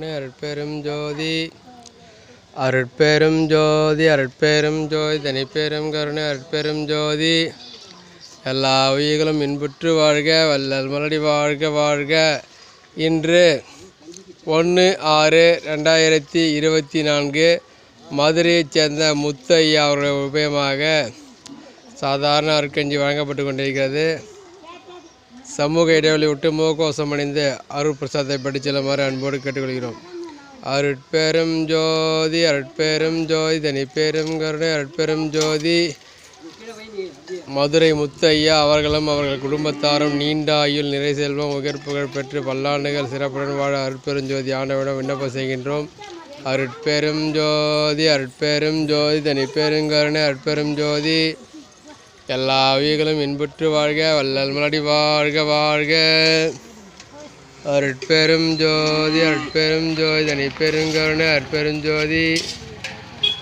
கருணை அருட்பெரும் ஜோதி அருட்பெரும் ஜோதி அருட்பெரும் ஜோதி தனிப்பெரும் கருணை அருட்பெரும் ஜோதி. எல்லா உயிர்களும் இன்புற்று வாழ்க, வள்ளல் மலடி வாழ்க வாழ்க. இன்று 1/6/2024 மதுரையைச் சேர்ந்த முத்து ஐயா அவர்கள் உபயமாக சாதாரண அருட்கஞ்சி வழங்கப்பட்டு கொண்டிருக்கிறது. சமூக இடைவெளி விட்டு முகக்கோசம் அணிந்து அருள் பிரசாதத்தை படித்து செல்லுமாறு அன்போடு கேட்டுக்கொள்கிறோம். அருட்பெரும் ஜோதி அருட்பெரும் ஜோதி தனிப்பெரும் கருணை அருட்பெரும் ஜோதி. மதுரை முத்து ஐயா அவர்களும் அவர்கள் குடும்பத்தாரும் நீண்ட ஆயுள் நிறை செல்வம் உயர்ப்புகள் பெற்று பல்லாண்டுகள் சிறப்புடன் வாழ அருட்பெருஞ்சோதி ஆண்டவரிடம் விண்ணப்பம் செய்கின்றோம். அருட்பெரும் ஜோதி அருட்பெரும் ஜோதி தனிப்பெருங்கருணை அருட்பெரும் ஜோதி. எல்லா உயிர்களும் இன்புற்று வாழ்க, வள்ளல் மலடி வாழ்க வாழ்க. அருட்பெரும் ஜோதி அருட்பெரும் ஜோதி தனிப்பெருங்கருணை அருட்பெரும் ஜோதி.